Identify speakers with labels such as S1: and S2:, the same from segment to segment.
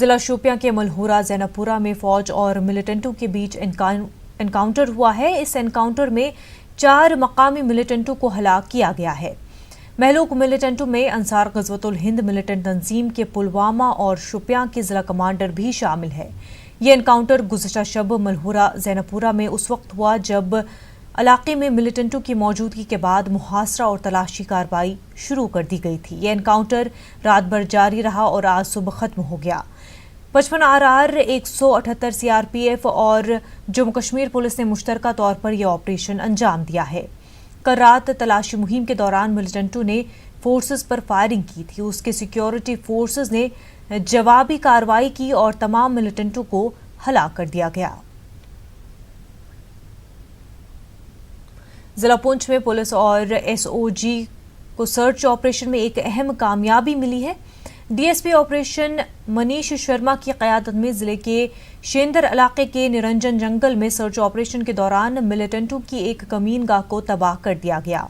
S1: ضلع شوپیاں کے ملہورہ زینبپورہ میں فوج اور ملیٹنٹوں کے بیچ انکاؤنٹر ہوا ہے۔ اس انکاؤنٹر میں 4 مقامی ملیٹنٹوں کو ہلاک کیا گیا ہے۔ مہلوک ملیٹنٹوں میں انصار غزوۃ الہند ملیٹنٹ تنظیم کے پلوامہ اور شوپیاں کے ضلع کمانڈر بھی شامل ہے۔ یہ انکاؤنٹر گزشتہ شب ملہورہ زینبپورہ میں اس وقت ہوا جب علاقے میں ملیٹنٹوں کی موجودگی کے بعد محاصرہ اور تلاشی کارروائی شروع کر دی گئی تھی۔ یہ انکاؤنٹر رات بھر جاری رہا اور آج صبح ختم ہو گیا۔ 55 RR 178 CRPF اور جموں کشمیر پولیس نے مشترکہ طور پر یہ آپریشن انجام دیا ہے۔ کل رات تلاشی مہم کے دوران ملیٹنٹوں نے فورسز پر فائرنگ کی تھی۔ اس کے سیکیورٹی فورسز نے جوابی کارروائی کی اور تمام ملیٹنٹوں کو ہلاک کر دیا گیا۔ ضلع پونچھ میں پولیس اور SOG کو سرچ آپریشن میں ایک اہم کامیابی ملی ہے۔ DSP آپریشن منیش شرما کی قیادت میں ضلع کے شیندر علاقے کے نرنجن جنگل میں سرچ آپریشن کے دوران ملیٹنٹوں کی ایک کمین گاہ کو تباہ کر دیا گیا۔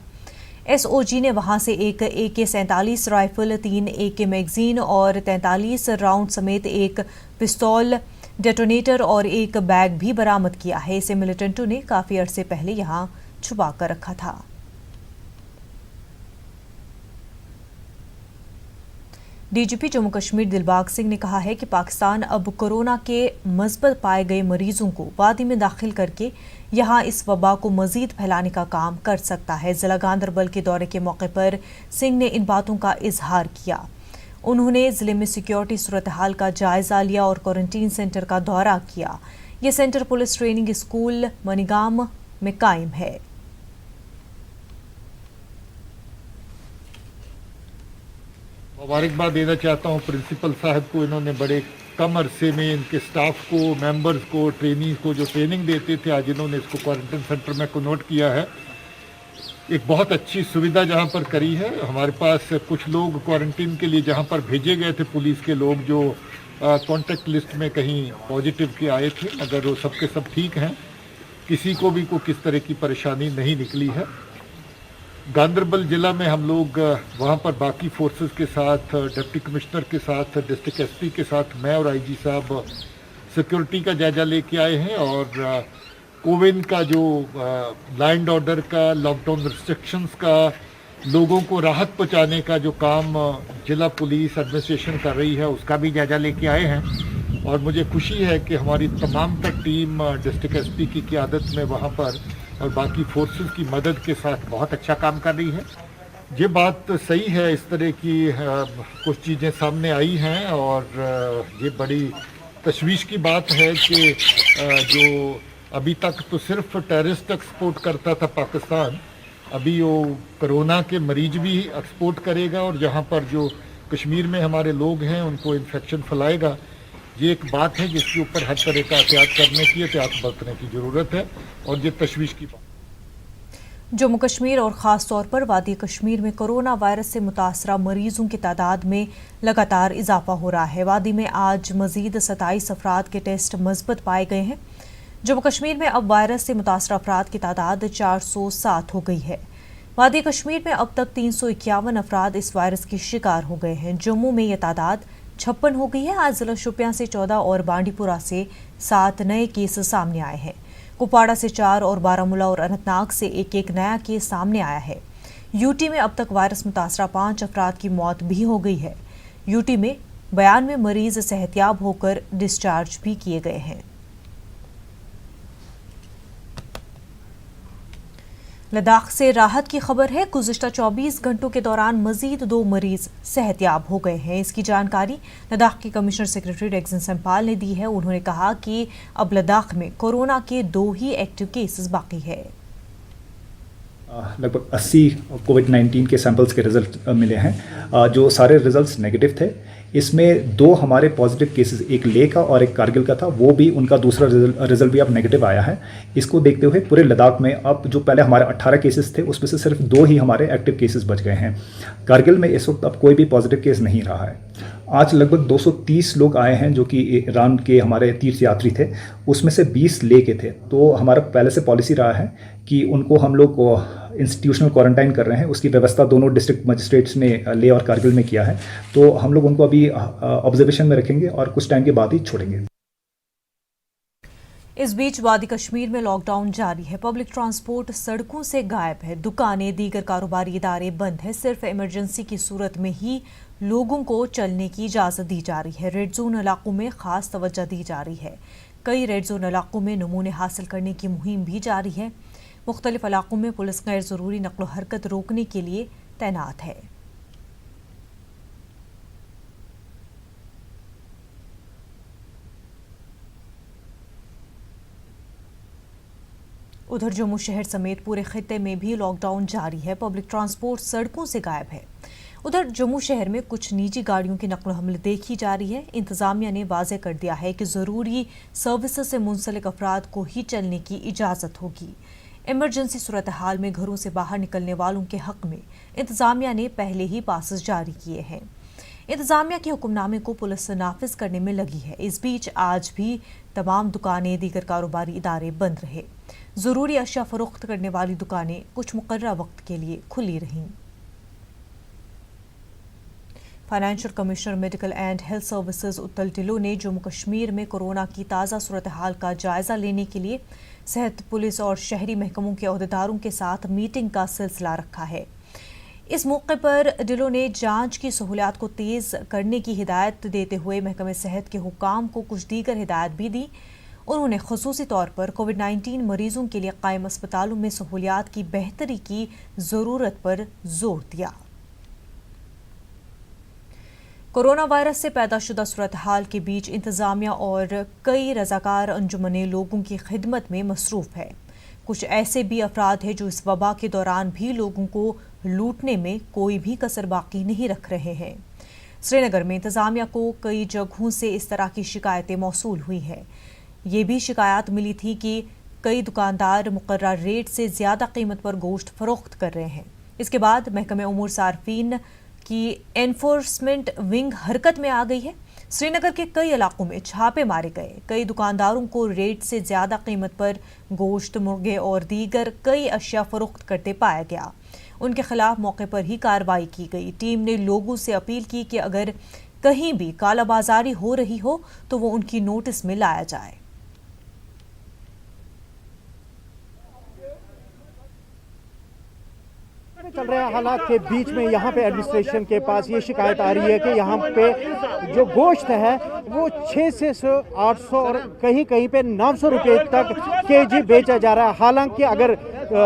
S1: SOG نے وہاں سے ایک AK-47 رائفل، 3 AK میگزین اور 43 راؤنڈ سمیت ایک پستول، ڈیٹونیٹر اور ایک بیگ بھی برآمد کیا ہے۔ اسے ملیٹنٹوں نے کافی عرصے پہلے یہاں چھپا کر رکھا تھا۔ DGP جموں کشمیر دلباغ سنگھ نے کہا ہے کہ پاکستان اب کورونا کے مثبت پائے گئے مریضوں کو وادی میں داخل کر کے یہاں اس وبا کو مزید پھیلانے کا کام کر سکتا ہے۔ ضلع گاندربل کے دورے کے موقع پر سنگھ نے ان باتوں کا اظہار کیا۔ انہوں نے ضلع میں سیکیورٹی صورتحال کا جائزہ لیا اور کوارنٹین سینٹر کا دورہ کیا۔ یہ centre police training school Manigam میں قائم ہے۔
S2: مبارکباد دینا چاہتا ہوں پرنسپل صاحب کو، انہوں نے بڑے کم عرصے میں ان کے سٹاف کو، ممبرز کو، ٹرینیز کو جو ٹریننگ دیتے تھے، آج انہوں نے اس کو کوارنٹین سینٹر میں کنورٹ کیا ہے۔ ایک بہت اچھی سویدھا جہاں پر کری ہے۔ ہمارے پاس کچھ لوگ کوارنٹین کے لیے جہاں پر بھیجے گئے تھے پولیس کے لوگ، جو کانٹیکٹ لسٹ میں کہیں پازیٹیو کے آئے تھے، مگر وہ سب کے سب ٹھیک ہیں، کسی کو بھی کوئی کس طرح کی پریشانی نہیں نکلی ہے۔ گاندربل ضلع میں ہم لوگ وہاں پر باقی فورسز کے ساتھ، ڈپٹی کمشنر کے ساتھ، ڈسٹرکٹ SP کے ساتھ، میں اور IG صاحب سیکورٹی کا جائزہ لے کے آئے ہیں، اور کووڈ کا جو لینڈ آرڈر کا، لاک ڈاؤن ریسٹرکشنز کا، لوگوں کو راحت پہنچانے کا جو کام ضلع پولیس ایڈمنسٹریشن کر رہی ہے، اس کا بھی جائزہ لے کے آئے ہیں۔ اور مجھے خوشی ہے کہ ہماری تمام تر ٹیم ڈسٹرکٹ SP کی قیادت میں وہاں پر اور باقی فورسز کی مدد کے ساتھ بہت اچھا کام کر رہی ہے۔ یہ بات صحیح ہے، اس طرح کی کچھ چیزیں سامنے آئی ہیں، اور یہ بڑی تشویش کی بات ہے کہ جو ابھی تک تو صرف ٹیررسٹ ایکسپورٹ کرتا تھا پاکستان، ابھی وہ کرونا کے مریض بھی ایکسپورٹ کرے گا، اور جہاں پر جو کشمیر میں ہمارے لوگ ہیں ان کو انفیکشن پھیلائے گا۔ یہ ایک بات ہے جس کے اوپر ہر طرح کا احتیاط کرنے کی، احتیاط برتنے کی ضرورت ہے، اور یہ تشویش کی بات۔
S1: جموں کشمیر اور خاص طور پر وادی کشمیر میں کورونا وائرس سے متاثرہ مریضوں کی تعداد میں لگاتار اضافہ ہو رہا ہے۔ وادی میں آج مزید 27 افراد کے ٹیسٹ مثبت پائے گئے ہیں۔ جموں کشمیر میں اب وائرس سے متاثرہ افراد کی تعداد 407 ہو گئی ہے۔ وادی کشمیر میں اب تک 351 افراد اس وائرس کے شکار ہو گئے ہیں۔ جموں میں یہ تعداد 56 ہو گئی ہے۔ آج ضلع شوپیاں سے 14 اور بانڈی پورہ سے 7 نئے کیس سامنے آئے ہیں۔ کپواڑہ سے 4 اور بارہمولہ اور اننت ناگ سے ایک نیا کیس سامنے آیا ہے۔ UT میں اب تک وائرس متاثرہ 5 افراد کی موت بھی ہو گئی ہے۔ UT میں 92 مریض صحتیاب ہو کر ڈسچارج بھی کیے گئے ہیں۔ لداخ سے راحت کی خبر ہے۔ گزشتہ 24 گھنٹوں کے دوران مزید 2 مریض صحتیاب ہو گئے ہیں۔ اس کی جانکاری لداخ کے کمشنر سیکرٹری ڈیکسن سمپال نے دی ہے۔ انہوں نے کہا کہ اب لداخ میں کورونا کے 2 ہی ایکٹیو کیسز باقی ہے۔
S3: لگ بھگ 80 کووڈ-19 کے سیمپلز کے رزلٹ ملے ہیں، جو سارے رزلٹس نیگیٹو تھے۔ اس میں 2 ہمارے پازیٹیو کیسز، ایک لے کا اور ایک کارگل کا تھا، وہ بھی ان کا دوسرا رزلٹ بھی اب نیگیٹو آیا ہے۔ اس کو دیکھتے ہوئے پورے لداخ میں اب جو پہلے ہمارے 18 کیسز تھے، اس میں سے صرف 2 ہی ہمارے ایکٹیو کیسز بچ گئے ہیں۔ کارگل میں اس وقت اب کوئی بھی پازیٹیو کیس نہیں رہا ہے۔ آج لگ بھگ 230 لوگ آئے ہیں جو کہ ایران کے ہمارے تیرتھ یاتری تھے، اس میں سے 20 لے کے تھے۔ تو ہمارا پہلے سے پالیسی رہا ہے کہ ان کو ہم لوگ इंस्टीट्यूशनल क्वारंटाइन कर रहे हैं, उसकी व्यवस्था दोनों डिस्ट्रिक्ट मजिस्ट्रेट्स ने ले और कारगिल में किया है। तो हम लोग उनको अभी ऑब्जर्वेशन में रखेंगे और कुछ टाइम के बाद ही छोड़ेंगे।
S1: इस बीच वादी कश्मीर में लॉकडाउन जारी है। पब्लिक ट्रांसपोर्ट सड़कों से गायब है, दुकानें, दीगर कारोबारी इदारे बंद हैं। सिर्फ इमरजेंसी की सूरत में ही लोगों को चलने की इजाज़त दी जा रही है। रेड जोन इलाकों में खास तवज्जो दी जा रही है। कई रेड जोन इलाकों में नमूने हासिल करने की मुहिम भी जारी है। मुख्तलिफ इलाकों में पुलिस गैर ज़रूरी नक्लो हरकत रोकने के लिए तैनात है। उधर जम्मू शहर समेत पूरे खित्ते में भी लॉकडाउन जारी है। पब्लिक ट्रांसपोर्ट सड़कों से गायब है। उधर जम्मू शहर में कुछ निजी गाड़ियों की नकल हमल देखी जा रही है। इंतजामिया ने वाज़ेह कर दिया है कि ज़रूरी सर्विसेज से मुंसलिक अफराद को ही चलने की इजाज़त होगी। इमरजेंसी सूरत हाल में घरों से बाहर निकलने वालों के हक में इंतजामिया ने पहले ही पासेस जारी किए हैं। इंतजामिया के हुक्मनामे को पुलिस नाफिज करने में लगी है। इस बीच आज भी तमाम दुकानें, दीगर कारोबारी इदारे बंद रहे। ज़रूरी अशिया फरोख्त करने वाली दुकानें कुछ मुकर्रर वक्त के लिए खुली रहीं। Financial commissioner medical and health services उत्तल ढिल्लों ने जम्मू कश्मीर में कोरोना की ताज़ा सूरत हाल का जायज़ा लेने के लिए सेहत, पुलिस और शहरी महकमों के अहदेदारों के साथ मीटिंग का सिलसिला रखा है। इस मौके पर ढिल्लों ने जांच की सहूलियात को तेज़ करने की हिदायत देते हुए महकमे सेहत के हुकाम को कुछ दीगर हिदायत भी दी। उन्होंने खुसूसी तौर पर कोविड-19 मरीजों के लिए कायम अस्पतालों में सहूलियात की बेहतरी की ज़रूरत पर जोर दिया। कोरोना वायरस से पैदाशुदा सूरत हाल के बीच इंतजामिया और कई रजाकार अंजुमनें लोगों की खिदमत में मसरूफ़ है। कुछ ऐसे भी अफराद हैं जो इस वबा के दौरान भी लोगों को लूटने में कोई भी कसर बाकी नहीं रख रहे हैं। श्रीनगर में इंतजामिया को कई जगहों से इस तरह की शिकायतें मौसूल हुई हैं। ये भी शिकायत मिली थी कि कई दुकानदार मुकर्रर रेट से ज़्यादा कीमत पर गोश्त फरोख्त कर रहे हैं। इसके बाद महकमे उमूर सार्फिन की एनफोर्समेंट विंग हरकत में आ गई है। श्रीनगर के कई इलाकों में छापे मारे गए। कई दुकानदारों को रेट से ज़्यादा कीमत पर गोश्त, मुर्गे और दीगर कई अशिया फरोख्त करते पाया गया। उनके खिलाफ मौके पर ही कार्रवाई की गई। टीम ने लोगों से अपील की कि अगर कहीं भी कालाबाजारी हो रही हो तो वो उनकी नोटिस में लाया जाए।
S4: चल रहे हालात के बीच में यहाँ पे एडमिनिस्ट्रेशन के पास ये शिकायत आ रही है कि यहाँ पे जो गोश्त है वो 600 से 800 और कहीं कहीं पे 900 रुपये तक केजी बेचा जा रहा है। हालांकि अगर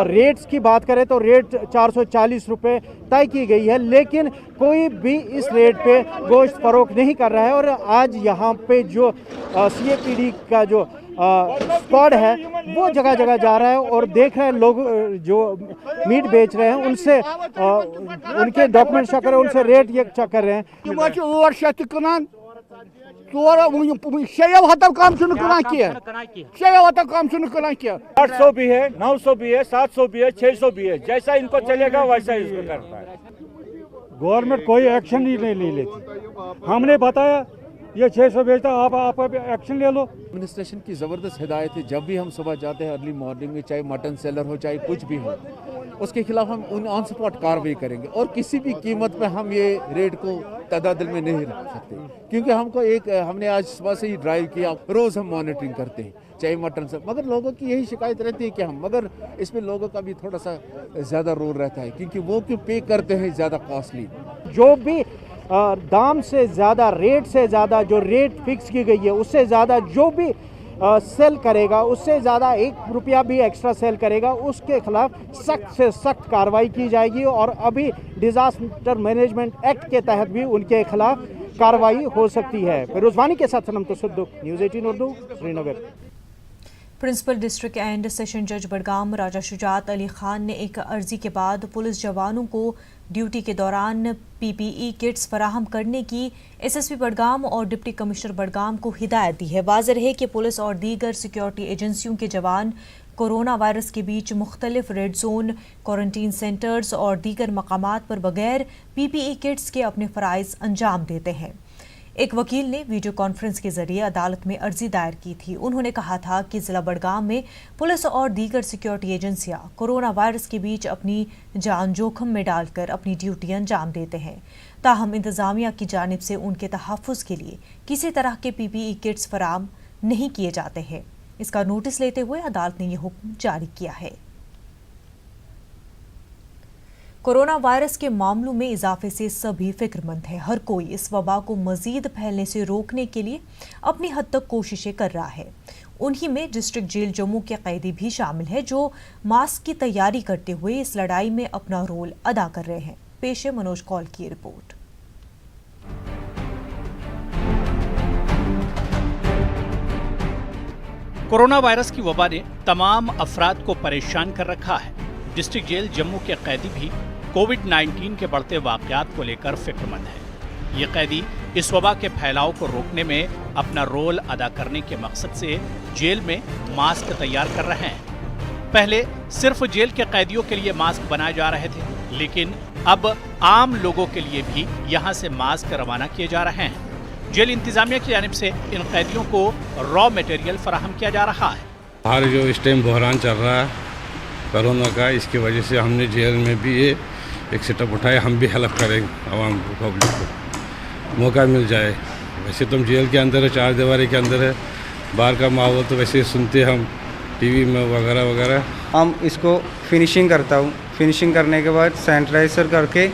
S4: रेट्स की बात करें तो रेट 440 रुपये तय की गई है, लेकिन कोई भी इस रेट पे गोश्त फरोख्त नहीं कर रहा है। और आज यहाँ पे जो CAPD का जो स्क्वाड है वो जगह जगह जा रहा है और देख रहे हैं लोग जो मीट बेच रहे हैं उनसे उनके डॉक्यूमेंट चेक कर रहे हैं, उनसे रेट ये चेक कर रहे हैं।
S5: $800 भी है, 900 भी है, 700 भी है, 600 भी है। जैसा इनको चलेगा वैसा इसको करता है।
S6: गवर्नमेंट कोई एक्शन ही नहीं लेती। हमने बताया ये 600 बेचता, आप एक्शन ले लो।
S7: एडमिनिस्ट्रेशन की ज़बरदस्त हिदायत है, जब भी हम सुबह जाते हैं अर्ली मॉर्निंग में, चाहे मटन सेलर हो चाहे कुछ भी हो, उसके खिलाफ हम ऑन स्पॉट कार्रवाई करेंगे और किसी भी कीमत पे हम ये रेट को तदादुल में नहीं रख सकते। क्योंकि हमने आज सुबह से ही ड्राइव किया, रोज़ हम मॉनिटरिंग करते हैं चाहे मटन से, मगर लोगों की यही शिकायत रहती है कि हम, मगर इसमें लोगों का भी थोड़ा सा ज़्यादा रोल रहता है क्योंकि वो क्यों पे करते हैं ज़्यादा कॉस्टली।
S4: जो भी दाम से ज़्यादा, रेट से ज़्यादा जो रेट फिक्स की गई है उससे ज़्यादा जो भी सेल करेगा, उससे ज़्यादा 1 रुपया भी एक्स्ट्रा सेल करेगा, उसके खिलाफ सख्त से सख्त कार्रवाई की जाएगी। और अभी डिज़ास्टर मैनेजमेंट एक्ट के तहत भी उनके खिलाफ कार्रवाई हो सकती है। फिरोजवानी के साथ Sanam Tasadduq, news 18 Urdu, Srinagar.
S1: Principal district and session जज बडगाम राजा शुजात अली खान ने एक अर्जी के बाद पुलिस जवानों को ड्यूटी के दौरान PPE किट्स फराहम करने की SSP बडगाम और डिप्टी कमिश्नर बडगाम को हिदायत दी है। वाज़ेह रहे कि पुलिस और दीगर सिक्योरिटी एजेंसियों के जवान कोरोना वायरस के बीच मुख्तलिफ रेड जोन, क्वारंटीन सेंटर्स और दीगर मकामात पर बगैर PPE किट्स के अपने फ़राइज़ अंजाम देते हैं। एक वकील ने वीडियो कॉन्फ्रेंस के जरिए अदालत में अर्जी दायर की थी। उन्होंने कहा था कि जिला बड़गाम में पुलिस और दीगर सिक्योरिटी एजेंसियां कोरोना वायरस के बीच अपनी जान जोखिम में डालकर अपनी ड्यूटी अंजाम देते हैं। ताहम इंतजामिया की जानिब से उनके तहफ़्फ़ुज़ के लिए किसी तरह के PPE किट्स फराहम नहीं किए जाते हैं। इसका नोटिस लेते हुए अदालत ने यह हुक्म जारी किया है। कोरोना वायरस के मामलों में इजाफे से सभी फिक्रमंद हैं। हर कोई इस वबा को मजीद फैलने से रोकने के लिए अपनी हद तक कोशिशें कर रहा है। उन्हीं में डिस्ट्रिक्ट जेल जम्मू के कैदी भी शामिल है जो मास्क की तैयारी करते हुए इस लड़ाई में अपना रोल अदा कर रहे हैं। पेश है मनोज कौल की रिपोर्ट।
S8: कोरोना वायरस की वबा ने तमाम अफराद को परेशान कर रखा है। डिस्ट्रिक्ट जेल जम्मू के कैदी भी कोविड-19 के बढ़ते वाकयात को लेकर फिक्रमंद है। ये कैदी इस वबा के फैलाव को रोकने में अपना रोल अदा करने के मकसद से जेल में मास्क तैयार कर रहे हैं। पहले सिर्फ जेल के कैदियों के लिए मास्क बनाए जा रहे थे, लेकिन अब आम लोगों के लिए भी यहाँ से मास्क रवाना किए जा रहे हैं। जेल इंतजामिया की जानिब से इन कैदियों को रॉ मटेरियल फराहम किया जा रहा है।
S9: बाहर जो इस टाइम बहरान चल रहा है कोरोना का, इसकी वजह से हमने जेल में भी ये एक सेटअप उठाया। हम भी हेल्प करेंगे आवाम को, पब्लिक को मौका मिल जाए। वैसे तो हम जेल के अंदर है, 4 दीवारी के अंदर है। बाहर का माहौल तो वैसे सुनते हम टीवी में वगैरह वगैरह।
S10: हम इसको फिनिशिंग करता हूँ, फिनिशिंग करने के बाद सैनिटाइजर करके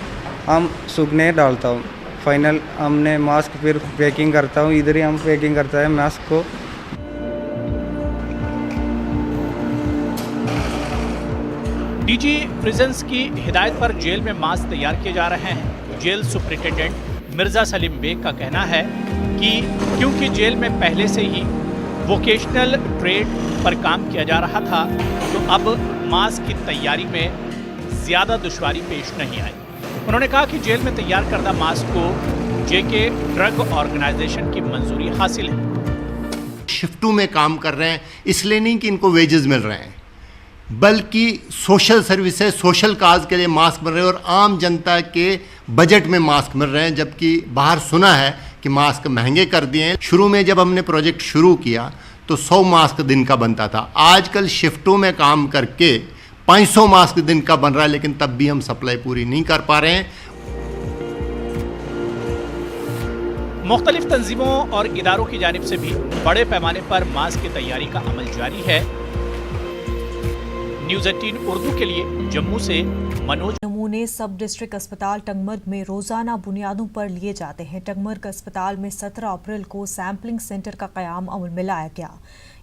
S10: हम सूखने डालता हूँ। फाइनल हमने मास्क फिर पैकिंग करता हूँ, इधर ही हम पैकिंग करता है मास्क को।
S8: डीजी प्रिजन्स की हिदायत पर जेल में मास्क तैयार किए जा रहे हैं। जेल सुपरिटेंडेंट मिर्जा सलीम बेग का कहना है कि क्योंकि जेल में पहले से ही वोकेशनल ट्रेड पर काम किया जा रहा था, तो अब मास्क की तैयारी में ज़्यादा दुश्वारी पेश नहीं आई। उन्होंने कहा कि जेल में तैयार करदा मास्क को JK ड्रग ऑर्गेनाइजेशन की मंजूरी हासिल है।
S11: शिफ्टों में काम कर रहे हैं, इसलिए नहीं कि इनको वेजेस मिल रहे हैं, बल्कि सोशल सर्विसेज, सोशल काज के लिए मास्क मिल रहे हैं और आम जनता के बजट में मास्क मिल रहे हैं। जबकि बाहर सुना है कि मास्क महंगे कर दिए हैं। शुरू में जब हमने प्रोजेक्ट शुरू किया तो 100 मास्क दिन का बनता था। आजकल शिफ्टों में काम करके 500 मास्क दिन का बन रहा है, लेकिन तब भी हम सप्लाई पूरी नहीं कर पा रहे हैं।
S8: मुख्तलिफ तंजीमों और इदारों की जानिब से भी बड़े पैमाने पर मास्क की तैयारी का अमल जारी है। न्यूज़ 18 उर्दू के लिए जम्मू से मनोज।
S1: नमूने सब डिस्ट्रिक्ट अस्पताल टंगमर्ग में रोजाना बुनियादों पर लिए जाते हैं। टंगमर्ग अस्पताल में 17 अप्रैल को सैंपलिंग सेंटर का क़याम अमल में लाया गया।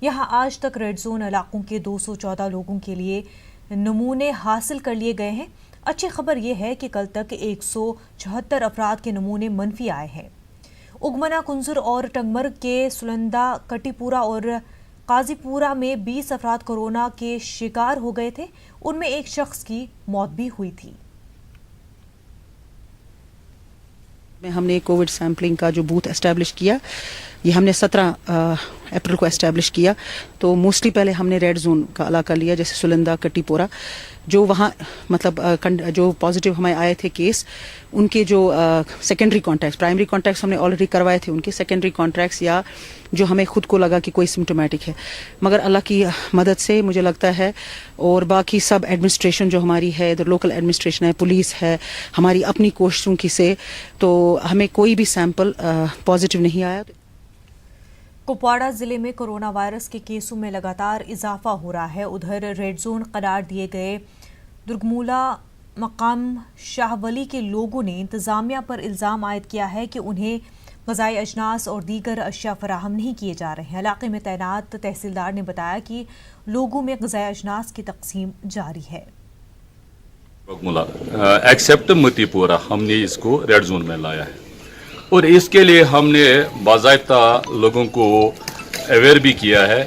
S1: यहां आज तक रेड जोन इलाकों के 214 लोगों के लिए नमूने हासिल कर लिए गए हैं। अच्छी खबर यह है कि कल तक 174 अफराद के नमूने मनफी आए हैं। उगमना कुंजुर और टंगमर्ग के सुलंदा, कटीपुरा और काजीपुरा में 20 अफराद कोरोना के शिकार हो गए थे। उनमें एक शख्स की मौत भी हुई थी।
S12: हमने कोविड सैम्पलिंग का जो बूथ एस्टैब्लिश किया, ये हमने 17 अप्रैल को एस्टैब्लिश किया। तो मोस्टली पहले हमने रेड जोन का इलाका लिया, जैसे सुलंदा, कटीपुरा, जो वहाँ मतलब जो पॉजिटिव हमें आए थे केस, उनके जो सेकेंडरी कॉन्टैक्ट्स, प्राइमरी कॉन्टैक्ट्स हमने ऑलरेडी करवाए थे, उनके सेकेंडरी कॉन्टैक्ट्स या जो हमें खुद को लगा कि कोई सिम्टोमेटिक है। मगर अल्लाह की मदद से मुझे लगता है, और बाकी सब एडमिनिस्ट्रेशन जो हमारी है, इधर लोकल एडमिनिस्ट्रेशन है, पुलिस है, हमारी अपनी कोशिशों की से, तो हमें कोई भी सैंपल पॉजिटिव नहीं आया।
S1: कुपवाड़ा जिले में कोरोना वायरस के केसों में लगातार इजाफा हो रहा है। उधर रेड जोन करार दिए गए दुर्गमूला मकाम शाहवली के लोगों ने इंतजामिया पर इल्ज़ाम आयद किया है कि उन्हें ग़िज़ाई अजनास और दीगर अशिया फराहम नहीं किए जा रहे हैं। इलाके में तैनात तहसीलदार ने बताया कि लोगों में ग़िज़ाई अजनास की तकसीम जारी है।
S13: एक्सेप्ट मतीपुरा हमने इसको रेड जोन में लाया है और इसके लिए हमने बाज़ाब्ता लोगों को अवेयर भी किया है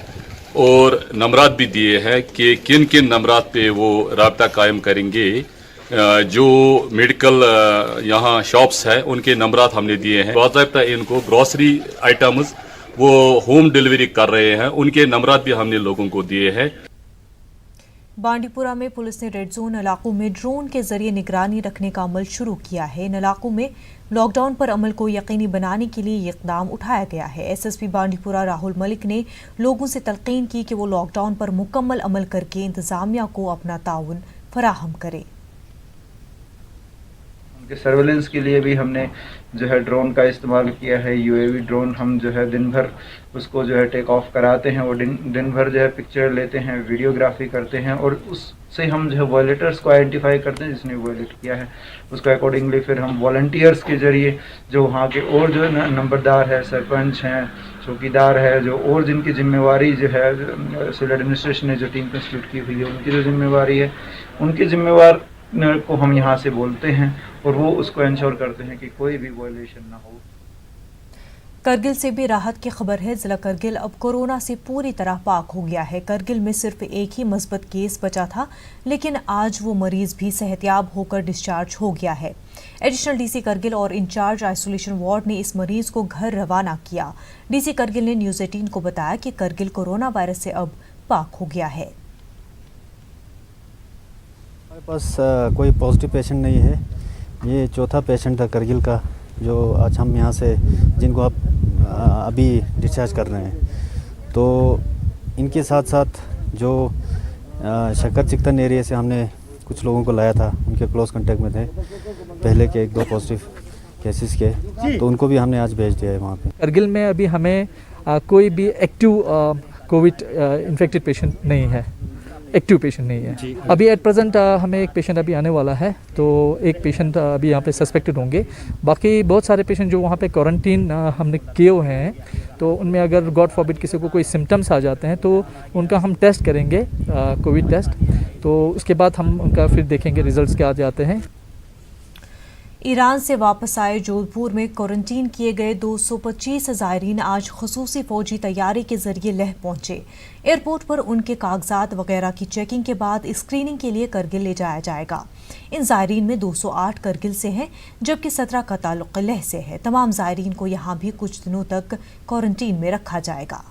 S13: और नंबरात भी दिए हैं कि किन किन नंबरात पे वो राब्ता कायम करेंगे। जो मेडिकल यहाँ शॉप्स हैं उनके नंबरात हमने दिए हैं। बाज़ाब्ता इनको ग्रॉसरी आइटम्स वो होम डिलीवरी कर रहे हैं, उनके नंबरात भी हमने लोगों को दिए हैं।
S1: बांडीपुरा में पुलिस ने रेड जोन इलाकों में ड्रोन के जरिए निगरानी रखने का अमल शुरू किया है। इन इलाकों में लॉकडाउन पर अमल को यकीनी बनाने के लिए ये इक़दाम उठाया गया है। एसएसपी बांडीपुरा राहुल मलिक ने लोगों से तलकीन की कि वो लॉकडाउन पर मुकम्मल अमल करके इंतजामिया को अपना ताउन फराहम करे।
S14: उनके सर्वेलेंस के लिए भी हमने जो है ड्रोन का इस्तेमाल किया है। यूएवी ड्रोन हम जो है दिन भर उसको जो है टेक ऑफ कराते हैं, वो दिन भर जो है पिक्चर लेते हैं, वीडियोग्राफी करते हैं और उससे हम जो है वॉलेटर्स को आइडेंटिफाई करते हैं जिसने वॉलेट किया है। उसको अकॉर्डिंगली फिर हम वॉलंटियर्स के ज़रिए जो वहाँ के और जो है नंबरदार है, सरपंच हैं, चौकीदार है, जो और जिनकी जिम्मेवारी जो है सिविल एडमिनिस्ट्रेशन ने जो टीम कंस्टिट्यूट की हुई है उनकी जो जिम्मेवारी है, उनकी जिम्मेवार को हम यहाँ से बोलते हैं और वो उसको इंश्योर करते हैं कि कोई भी वायलेशन ना हो।
S1: करगिल से भी राहत की खबर है। जिला करगिल अब कोरोना से पूरी तरह पाक हो गया है। करगिल में सिर्फ एक ही मुस्बत केस बचा था, लेकिन आज वो मरीज भी सेहतयाब होकर डिस्चार्ज हो गया है। एडिशनल डीसी करगिल और इंचार्ज आइसोलेशन वार्ड ने इस मरीज को घर रवाना किया। डीसी करगिल ने न्यूज़ 18 को बताया कि करगिल कोरोना वायरस से अब पाक हो गया है।
S4: हमारे पास कोई पॉजिटिव पेशेंट नहीं है। ये चौथा पेशेंट था करगिल का जो आज हम यहाँ से जिनको आप अभी डिस्चार्ज कर रहे हैं। तो इनके साथ साथ जो शक्कर चिकतन एरिया से हमने कुछ लोगों को लाया था, उनके क्लोज कांटेक्ट में थे पहले के 1-2 पॉजिटिव केसेस के, तो उनको भी हमने आज भेज दिया है वहाँ पे।
S15: करगिल में अभी हमें कोई भी एक्टिव कोविड इन्फेक्टेड पेशेंट नहीं है, एक्टिव पेशेंट नहीं है। अभी एट प्रेजेंट हमें एक पेशेंट अभी आने वाला है, तो एक पेशेंट अभी यहाँ पे सस्पेक्टेड होंगे। बाकी बहुत सारे पेशेंट जो वहाँ पे क्वारंटीन हमने किए हुए हैं, तो उनमें अगर गॉड फॉरबिड किसी को कोई सिम्टम्स आ जाते हैं तो उनका हम टेस्ट करेंगे, कोविड टेस्ट। तो उसके बाद हम उनका फिर देखेंगे रिजल्ट्स क्या आ जाते हैं।
S1: ईरान से वापस आए जोधपुर में क्वारंटीन किए गए 225 ज़ायरीन आज खुसूसी फौजी तैयारी के जरिए लेह पहुंचे। एयरपोर्ट पर उनके कागजात वगैरह की चेकिंग के बाद स्क्रीनिंग के लिए करगिल ले जाया जाएगा। इन ज़ायरीन में 208 करगिल से हैं, जबकि 17 का ताल्लुक लेह से है। तमाम ज़ायरीन को यहाँ भी कुछ दिनों तक क्वारंटीन में रखा जाएगा।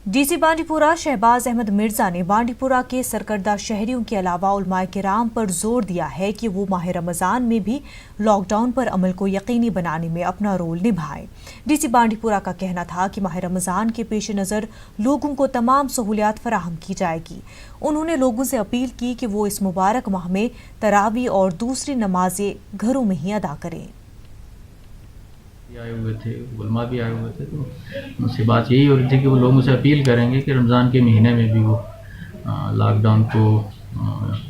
S1: डीसी बांडीपुरा शहबाज अहमद मिर्जा ने बांडीपुरा के सरकर्दा शहरियों के अलावा उलमाए किराम पर जोर दिया है कि वो माह रमज़ान में भी लॉकडाउन पर अमल को यकीनी बनाने में अपना रोल निभाएं। डीसी बांडीपुरा का कहना था कि माह रमज़ान के पेश नज़र लोगों को तमाम सहूलियात फराहम की जाएगी। उन्होंने लोगों से अपील की कि वो इस मुबारक माह में तरावी और दूसरी नमाजें घरों में ही अदा करें।
S16: आए हुए थे, उलमा भी आए हुए थे, तो उनसे बात यही हो रही थी कि वो लोगों से अपील करेंगे कि रमज़ान के महीने में भी वो लॉकडाउन को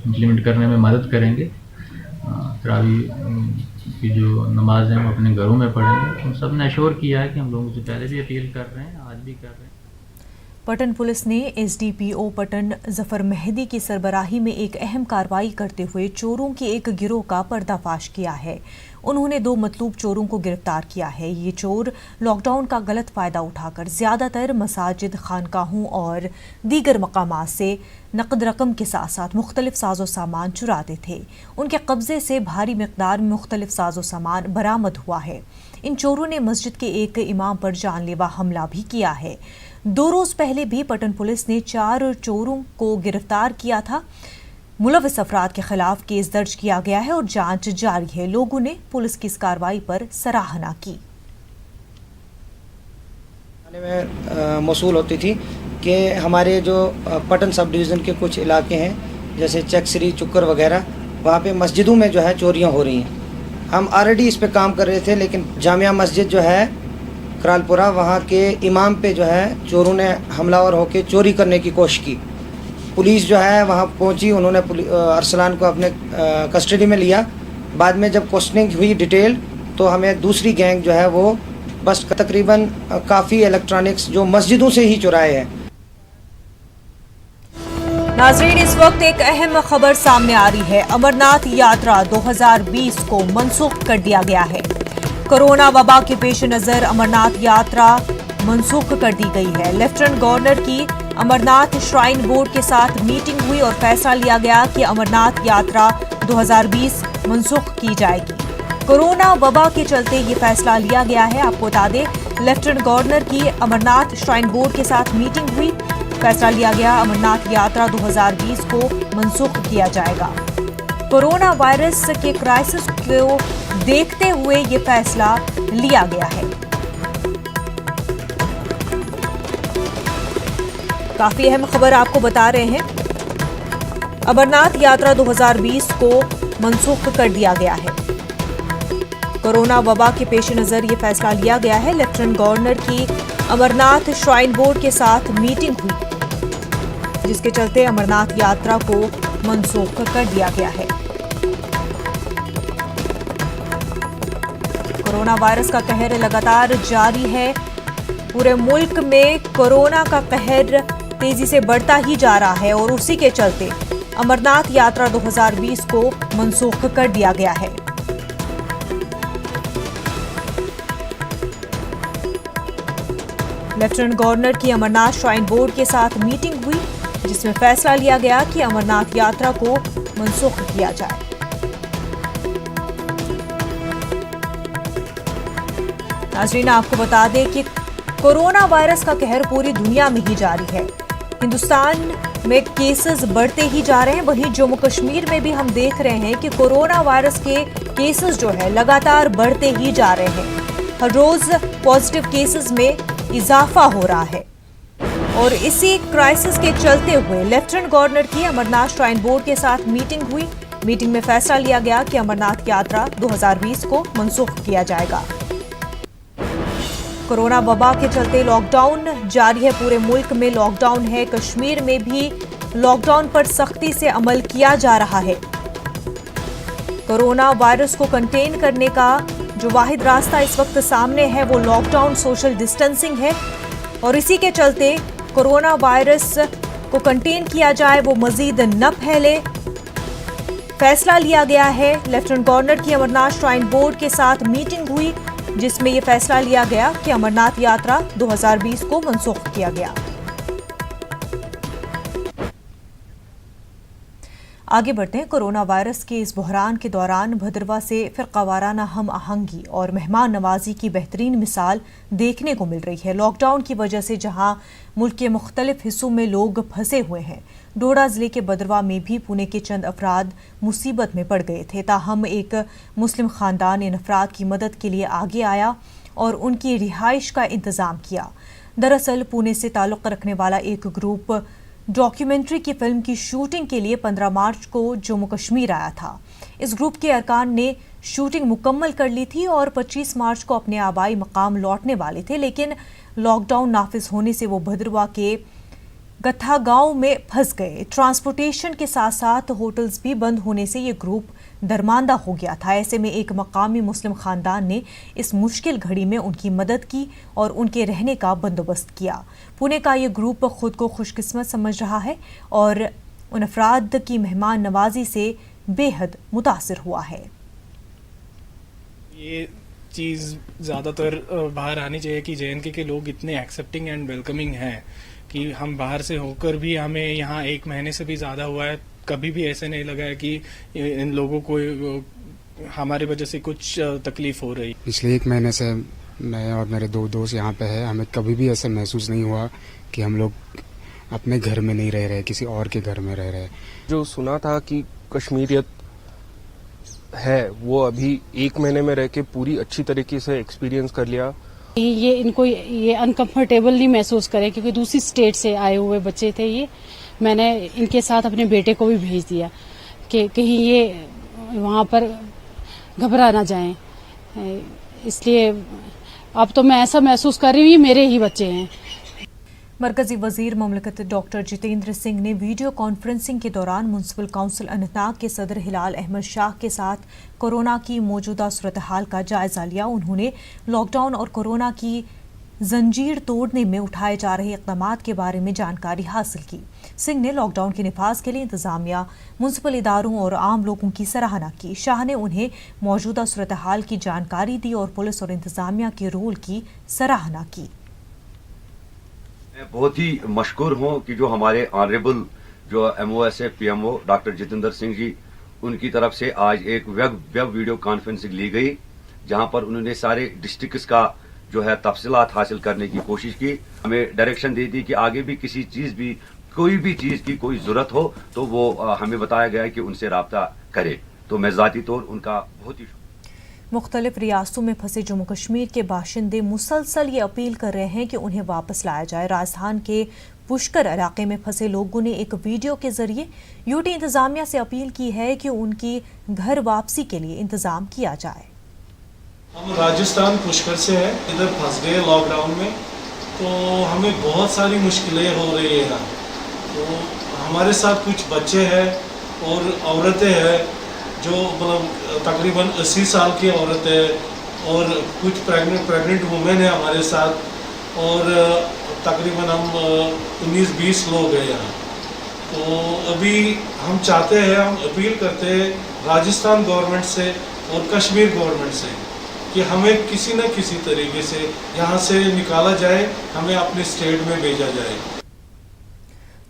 S16: इम्प्लीमेंट करने में मदद करेंगे। तरावी की जो नमाज हैं वो अपने घरों में पढ़ेंगे। उन सब ने अश्योर किया है कि हम लोगों से पहले भी अपील कर रहे हैं, आज भी कर रहे हैं।
S1: पटन पुलिस ने एसडीपीओ पटन जफर मेहदी की सरबराही में एक अहम कार्रवाई करते हुए चोरों के एक गिरोह का पर्दाफाश किया है। उन्होंने 2 मतलूब चोरों को गिरफ्तार किया है। ये चोर लॉकडाउन का गलत फ़ायदा उठाकर ज़्यादातर मसाजिद, खानकाहों और दीगर मकामात से नकद रकम के साथ साथ मुख्तलिफ साजो सामान चुराते थे। उनके कब्जे से भारी मिकदार में मुख्तलिफ साजो सामान बरामद हुआ है। इन चोरों ने मस्जिद के एक इमाम पर जानलेवा हमला भी किया है। 2 रोज़ पहले भी पटन पुलिस ने 4 चोरों को गिरफ्तार किया था। मुलविस अफराद के खिलाफ केस दर्ज किया गया है और जांच जारी है। लोगों ने पुलिस की इस कार्रवाई पर सराहना की।
S17: में मौसूल होती थी कि हमारे जो पटन सब डिवीज़न के कुछ इलाके हैं जैसे चकसरी, चुक्कर वगैरह, वहाँ पे मस्जिदों में जो है चोरियाँ हो रही हैं। हम ऑलरेडी इस पे काम कर रहे थे, लेकिन जामिया मस्जिद जो है करालपुरा, वहाँ के इमाम पे जो है चोरों ने हमलावर होकर चोरी करने की कोशिश की। पुलिस जो है वहाँ पहुँची, उन्होंने अरसलान को अपने कस्टडी में लिया। बाद में जब क्वेश्चनिंग हुई डिटेल, तो हमें दूसरी गैंग जो है वो बस तकरीबन काफ़ी इलेक्ट्रॉनिक्स जो मस्जिदों से ही चुराए हैं।
S1: नाज़रीन, इस वक्त एक अहम खबर सामने आ रही है। अमरनाथ यात्रा 2020 को मनसूख कर दिया गया है। कोरोना वबा के पेश नज़र अमरनाथ यात्रा मनसूख कर दी गई है। लेफ्टिनेंट गवर्नर की अमरनाथ श्राइन बोर्ड के साथ मीटिंग हुई और फैसला लिया गया कि अमरनाथ यात्रा 2020 मनसूख की जाएगी। कोरोना वबा के चलते ये फैसला लिया गया है। आपको बता दें लेफ्टिनेंट गवर्नर की अमरनाथ श्राइन बोर्ड के साथ मीटिंग हुई। फैसला लिया गया, अमरनाथ यात्रा 2020 को मनसूख किया जाएगा। कोरोना वायरस के क्राइसिस को देखते हुए ये फैसला लिया गया है। काफी अहम खबर आपको बता रहे हैं, अमरनाथ यात्रा 2020 को मनसूख कर दिया गया है। कोरोना वबा के पेश नजर ये फैसला लिया गया है। लेफ्टिनेंट गवर्नर की अमरनाथ श्राइन बोर्ड के साथ मीटिंग हुई, जिसके चलते अमरनाथ यात्रा को मनसूख कर दिया गया है। कोरोना वायरस का कहर लगातार जारी है। पूरे मुल्क में कोरोना का कहर तेजी से बढ़ता ही जा रहा है और उसी के चलते अमरनाथ यात्रा 2020 को मनसूख कर दिया गया है। लेफ्टिनेंट गवर्नर की अमरनाथ श्राइन बोर्ड के साथ मीटिंग हुई, जिसमें फैसला लिया गया कि अमरनाथ यात्रा को मनसूख किया जाए। नाज़रीन, आपको बता दें कि कोरोना वायरस का कहर पूरी दुनिया में ही जारी है। हिंदुस्तान में केसेस बढ़ते ही जा रहे हैं, वहीं जम्मू कश्मीर में भी हम देख रहे हैं कि कोरोना वायरस के केसेस जो है लगातार बढ़ते ही जा रहे हैं। हर रोज पॉजिटिव केसेस में इजाफा हो रहा है और इसी क्राइसिस के चलते हुए लेफ्टिनेंट गवर्नर की अमरनाथ श्राइन बोर्ड के साथ मीटिंग हुई। मीटिंग में फैसला लिया गया कि अमरनाथ यात्रा 2020 को मनसूख किया जाएगा। कोरोना वबा के चलते लॉकडाउन जारी है, पूरे मुल्क में लॉकडाउन है। कश्मीर में भी लॉकडाउन पर सख्ती से अमल किया जा रहा है। कोरोना वायरस को कंटेन करने का जो वाहिद रास्ता इस वक्त सामने है वो लॉकडाउन, सोशल डिस्टेंसिंग है और इसी के चलते कोरोना वायरस को कंटेन किया जाए, वो मजीद न फैले। फैसला लिया गया है। लेफ्टिनेंट गवर्नर की अमरनाथ श्राइन बोर्ड के साथ मीटिंग हुई, जिसमें यह फैसला लिया गया कि अमरनाथ यात्रा 2020 को मनसूख किया गया। आगे बढ़ते हैं। कोरोना वायरस के इस बहरान के दौरान भद्रवा से फिरकावाराना हम आहंगी और मेहमान नवाजी की बेहतरीन मिसाल देखने को मिल रही है। लॉकडाउन की वजह से जहां मुल्क के मुख्तलिफ हिस्सों में लोग फंसे हुए हैं, डोडा जिले के बदरवा में भी पुणे के चंद अफराद मुसीबत में पड़ गए थे। ताहम एक मुस्लिम खानदान इन अफराद की मदद के लिए आगे आया और उनकी रिहाइश का इंतज़ाम किया। दरअसल पुणे से ताल्लुक़ रखने वाला एक ग्रुप डॉक्यूमेंट्री की फिल्म की शूटिंग के लिए 15 मार्च को जम्मू कश्मीर आया था। इस ग्रुप के अरकान ने शूटिंग मुकम्मल कर ली थी और 25 मार्च को अपने आबाई मकाम लौटने वाले थे, लेकिन लॉकडाउन नाफिज होने से वो भद्रवा के गत्था गांव में फंस गए। ट्रांसपोर्टेशन के साथ साथ होटल्स भी बंद होने से ये ग्रुप दरमांदा हो गया था। ऐसे में एक मकामी मुस्लिम खानदान ने इस मुश्किल घड़ी में उनकी मदद की और उनके रहने का बंदोबस्त किया। पुणे का ये ग्रुप खुद को खुशकिस्मत समझ रहा है और उन अफराद की मेहमान नवाजी से बेहद मुतासिर हुआ है।
S18: ये चीज़ ज़्यादातर बाहर आनी चाहिए कि JNK के लोग इतने एक्सेप्टिंग एंड वेलकमिंग हैं कि हम बाहर से होकर भी हमें यहाँ 1 महीने से भी ज़्यादा हुआ है, कभी भी ऐसे नहीं लगा है कि इन लोगों को हमारी वजह से कुछ तकलीफ हो रही।
S19: पिछले 1 महीने से मैं और मेरे 2 दोस्त यहाँ पे हैं, हमें कभी भी ऐसा महसूस नहीं हुआ कि हम लोग अपने घर में नहीं रह रहे, किसी और के घर में रह रहे।
S20: जो सुना था कि कश्मीरियत है वो अभी 1 महीने में रह के पूरी अच्छी तरीके से एक्सपीरियंस कर लिया।
S21: ये इनको ये अनकंफर्टेबल नहीं महसूस करें क्योंकि दूसरी स्टेट से आए हुए बच्चे थे। ये मैंने इनके साथ अपने बेटे को भी भेज दिया कि कहीं ये वहाँ पर घबरा ना जाएं। इसलिए अब तो मैं ऐसा महसूस कर रही हूँ ये मेरे ही बच्चे हैं।
S1: मरकजी वजीर ममलकत डॉक्टर जितेंद्र सिंह ने वीडियो कॉन्फ्रेंसिंग के दौरान म्युनिसिपल काउंसिल अनंतनाग के सदर हिलाल अहमद शाह के साथ कोरोना की मौजूदा सूरत हाल का जायजा लिया। उन्होंने लॉकडाउन और कोरोना की जंजीर तोड़ने में उठाए जा रहे इक़दामात के बारे में जानकारी हासिल की। सिंह ने लॉकडाउन के निफाज के लिए इंतजामिया, म्युनिसिपल इदारों और आम लोगों की सराहना की। शाह ने उन्हें मौजूदा सूरत हाल की जानकारी दी और पुलिस और इंतजामिया के रोल की सराहना की।
S22: मैं बहुत ही मशकूर हूँ कि जो हमारे ऑनरेबल जो MOS PMO doctor Jitendra Singh ji, उनकी तरफ से आज एक वेब वीडियो कॉन्फ्रेंसिंग ली गई, जहाँ पर उन्होंने सारे डिस्ट्रिक्ट्स का जो है तफसीलात हासिल करने की कोशिश की, हमें डायरेक्शन दे दी कि आगे भी किसी चीज़ भी कोई भी चीज़ की कोई ज़रूरत हो तो वो हमें बताया गया कि उनसे रब्ता करे। तो मैं ज़ाती तौर उनका बहुत ही
S1: मुख्तलिफ रियासतों में फंसे जम्मू कश्मीर के बाशिंदे मुसलसल ये अपील कर रहे हैं कि उन्हें वापस लाया जाए। राजस्थान के पुष्कर इलाके में फंसे लोगों ने एक वीडियो के जरिए यूटी इंतजामिया से अपील की है कि उनकी घर वापसी के लिए इंतजाम किया जाए।
S2: हम राजस्थान पुष्कर से हैं, इधर फंस गए लॉकडाउन में, तो हमें बहुत सारी मुश्किलें हो रही है। तो हमारे साथ कुछ बच्चे हैं और औरतें हैं जो मतलब तकरीबन 80 साल की औरत है और कुछ प्रेग्नेंट वुमेन है हमारे साथ और तकरीबन हम 19-20 लोग हैं यहाँ। तो अभी हम चाहते हैं, हम अपील करते हैं राजस्थान गवर्नमेंट से और कश्मीर गवर्नमेंट से कि हमें किसी न किसी तरीके से यहाँ से निकाला जाए, हमें अपने स्टेट में भेजा जाए।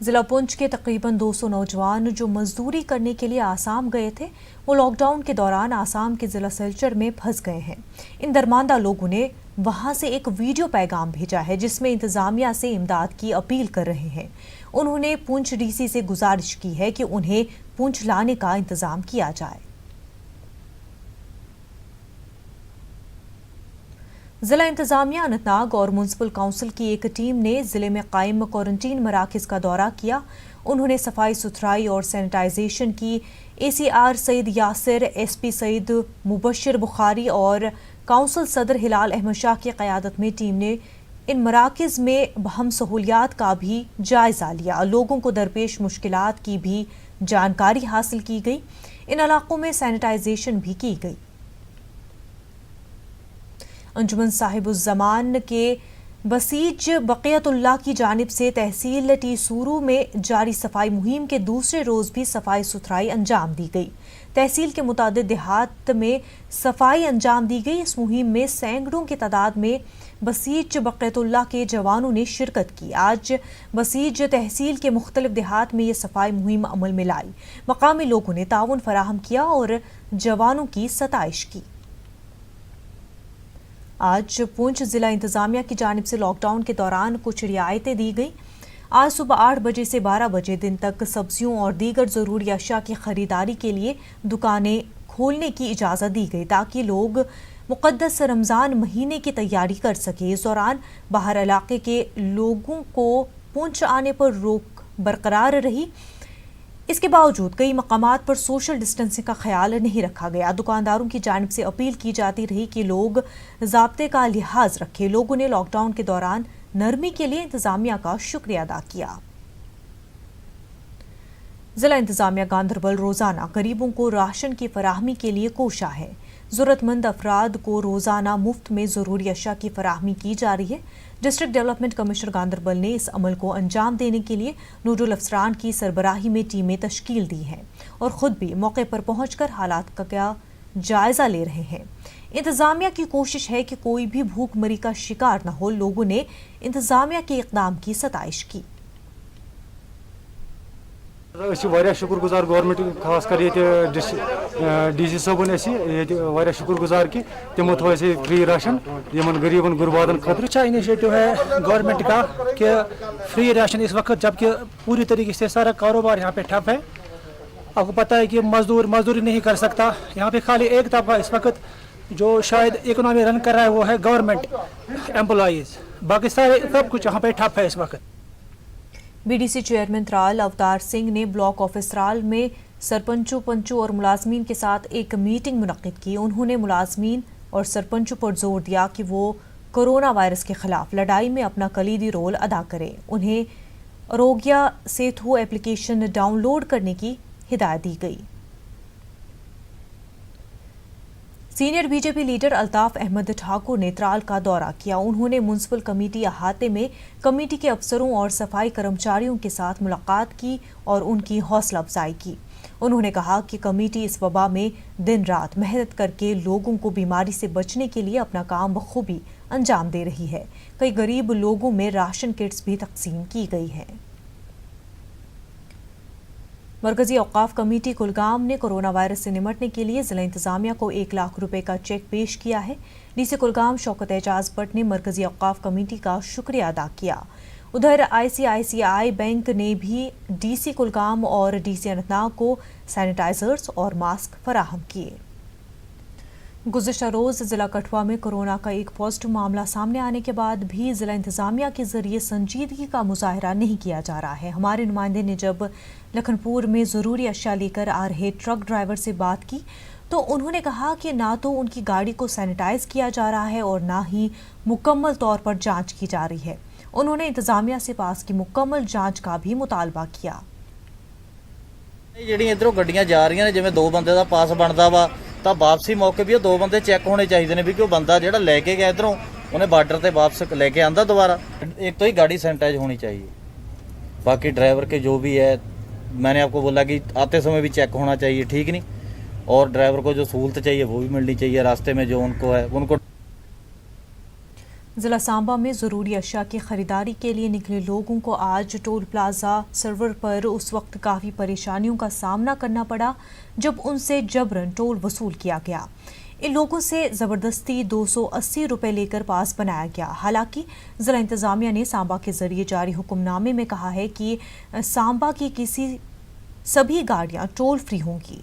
S1: जिला पुंछ के तकरीबन 200 नौजवान जो मजदूरी करने के लिए आसाम गए थे वो लॉकडाउन के दौरान आसाम के जिला सिलचर में फंस गए हैं। इन दरमानदा लोगों ने वहां से एक वीडियो पैगाम भेजा है जिसमें इंतजामिया से इमदाद की अपील कर रहे हैं। उन्होंने पुंछ डीसी से गुजारिश की है कि उन्हें पुंछ लाने का इंतजाम किया जाए। जिला इंतजामिया अनंतनाग और म्युनिसिपल काउंसिल की एक टीम ने जिले में कायम क्वारंटीन मराकज का दौरा किया। उन्होंने सफाई सुथराई और सैनिटाइजेशन की। ACR सईद यासिर, SP सईद मुबशर बुखारी और काउंसिल सदर हिलाल अहमद शाह की क़यादत में टीम ने इन मराकज़ में बहम सहूलियात का भी जायज़ा लिया। लोगों को दरपेश मुश्किलात की भी जानकारी हासिल की गई। इन इलाकों में सैनिटाइजेशन भी की गई। अंजुमन साहिबुज़्ज़मान के बसीज बक़ियतुल्लाह की जानिब से तहसील टीसूरू में जारी सफाई मुहिम के दूसरे रोज़ भी सफाई सुथराई अंजाम दी गई। तहसील के मुतादिद देहात में सफाई अंजाम दी गई। इस मुहिम में सैकड़ों की तादाद में बसीज बक़ियतुल्लाह के जवानों ने शिरकत की। आज बसीज तहसील के मुख्तलिफ देहात में ये सफाई मुहिम अमल में लाई। मकामी लोगों ने ताउन फराहम किया और जवानों की सताइश की। आज पुंछ जिला इंतजामिया की जानिब से लॉकडाउन के दौरान कुछ रियायतें दी गई। आज सुबह 8 बजे से 12 बजे दिन तक सब्जियों और दीगर ज़रूरी अशिया की खरीदारी के लिए दुकानें खोलने की इजाज़त दी गई ताकि लोग मुक़द्दस रमज़ान महीने की तैयारी कर सके। इस दौरान बाहर इलाके के लोगों को पुंछ आने पर रोक बरकरार रही। इसके बावजूद कई मकामात पर सोशल डिस्टेंसिंग का ख्याल नहीं रखा गया। दुकानदारों की जानिब से अपील की जाती रही कि लोग ज़ाब्ते का लिहाज रखें। लोगों ने लॉकडाउन के दौरान नरमी के लिए इंतजामिया का शुक्रिया अदा किया। जिला इंतजामिया गांधरबल रोजाना गरीबों को राशन की फराहमी के लिए कोशा है। ज़रूरतमंद अफराद को रोजाना मुफ्त में ज़रूरी अशिया की फराहमी की जा रही है। डिस्ट्रिक्ट डेवलपमेंट कमिश्नर गांधरबल ने इस अमल को अंजाम देने के लिए नूरुल अफसरान की सरबराही में टीमें तश्कील दी हैं और खुद भी मौके पर पहुंचकर हालात का जायजा ले रहे हैं। इंतजामिया की कोशिश है कि कोई भी भूखमरी का शिकार न हो। लोगों ने इंतजामिया के इक़दाम की सताइश की।
S6: शुक्रगुजार गवर्नमेंट खास कर DC साहबन शुक्रगुजार कि तमो थो फ्री राशन इन गरीबन गुरबादन खतर।
S3: अच्छा इनिशिएटिव है गवर्नमेंट का कि फ्री राशन इस वक्त जबकि पूरी तरीके से सारा कारोबार यहाँ पे ठप है। आपको पता है कि मजदूरी नहीं कर सकता। यहाँ पे खाली एक तबका इस वक्त जो शायद इकोनॉमी रन कर रहा है वो है गवर्नमेंट एम्प्लॉइज, बाकी सारे सब कुछ यहाँ पे ठप है इस वक्त।
S1: BDC चेयरमैन त्राल अवतार सिंह ने ब्लॉक ऑफिस त्राल में सरपंचों, पंचों और मुलाजमीन के साथ एक मीटिंग मुनक्किद की। उन्होंने मुलाजमीन और सरपंचों पर जोर दिया कि वो कोरोना वायरस के खिलाफ लड़ाई में अपना कलीदी रोल अदा करें। उन्हें आरोग्य सेतु एप्लीकेशन डाउनलोड करने की हिदायत दी गई। Senior BJP leader Altaf Ahmad Thakur ने त्राल का दौरा किया। उन्होंने म्युनिसिपल कमेटी अहाते में कमेटी के अफसरों और सफाई कर्मचारियों के साथ मुलाकात की और उनकी हौसला अफजाई की। उन्होंने कहा कि कमेटी इस वबा में दिन रात मेहनत करके लोगों को बीमारी से बचने के लिए अपना काम बखूबी अंजाम दे रही है। कई गरीब लोगों में राशन किट्स भी तकसीम की गई हैं। मरकजी औकाफ कमेटी कुलगाम ने कोरोना वायरस से निपटने के लिए जिला इंतजामिया को 1 लाख रुपए का चेक पेश किया है। डीसी कुलगाम शौकत एजाज भट्ट ने मरकजी औकाफ कमेटी का शुक्रिया अदा किया। उधर ICICI बैंक ने भी डीसी कुलगाम और डीसी अनंतनाग को सैनिटाइजर्स और मास्क फराहम किए। गुज़िश्ता रोज़ ज़िला कठुआ में कोरोना का एक पॉजिटिव मामला सामने आने के बाद भी ज़िला इंतज़ामिया के ज़रिए संजीदगी का मुजाहरा नहीं किया जा रहा है। हमारे नुमाइंदे ने जब लखनपुर में ज़रूरी अशिया लेकर आ रहे ट्रक ड्राइवर से बात की तो उन्होंने कहा कि ना तो उनकी गाड़ी को सैनिटाइज किया जा रहा है और ना ही मुकम्मल तौर पर जाँच की जा रही है। उन्होंने इंतज़ामिया से पास की मुकम्मल जाँच का भी मुतालबा किया।
S5: ਜਿਹੜੀਆਂ ਇਧਰੋਂ ਗੱਡੀਆਂ ਜਾ ਰਹੀਆਂ ਨੇ ਜਿਵੇਂ 2 ਬੰਦੇ ਦਾ ਪਾਸ ਬਣਦਾ ਵਾ ਤਾਂ ਵਾਪਸੀ ਮੌਕੇ ਵੀ ਉਹ 2 ਬੰਦੇ ਚੈੱਕ ਹੋਣੇ ਚਾਹੀਦੇ ਨੇ ਵੀ ਕਿ ਉਹ ਬੰਦਾ ਜਿਹੜਾ ਲੈ ਕੇ ਗਿਆ ਇਧਰੋਂ ਉਹਨੇ ਬਾਰਡਰ ਤੇ ਵਾਪਸ ਲੈ ਕੇ ਆਂਦਾ दोबारा एक तो ही गाड़ी सैनिटाइज होनी चाहिए। बाकी ड्राइवर के जो भी है मैंने आपको बोला कि आते समय भी चेक होना चाहिए, ठीक नहीं, और ड्राइवर को जो सहूलत चाहिए वो भी मिलनी चाहिए। रास्ते में जो उनको है उनको।
S1: जिला सांबा में ज़रूरी अशिया की खरीदारी के लिए निकले लोगों को आज टोल प्लाजा सर्वर पर उस वक्त काफ़ी परेशानियों का सामना करना पड़ा जब उनसे जबरन टोल वसूल किया गया। इन लोगों से ज़बरदस्ती 280 रुपये लेकर पास बनाया गया। हालांकि ज़िला इंतज़ामिया ने सांबा के ज़रिए जारी हुक्मनामे में कहा है कि सांबा की सभी गाड़ियाँ टोल फ्री होंगी।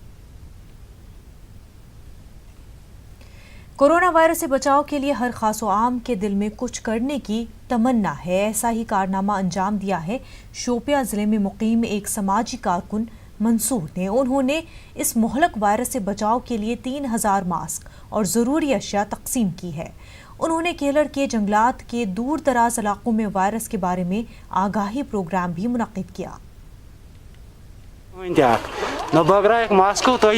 S1: कोरोना वायरस से बचाव के लिए हर खास व आम के दिल में कुछ करने की तमन्ना है। ऐसा ही कारनामा अंजाम दिया है शोपिया जिले में मुकीम एक समाजी कारकुन मंसूर ने। उन्होंने इस मोहलक वायरस से बचाव के लिए 3000 मास्क और ज़रूरी अशिया तकसीम की है। उन्होंने केलर के जंगलात के दूर दराज इलाकों में वायरस के बारे में आगाही प्रोग्राम भी मुनक्किद किया।
S4: एक मास्क तो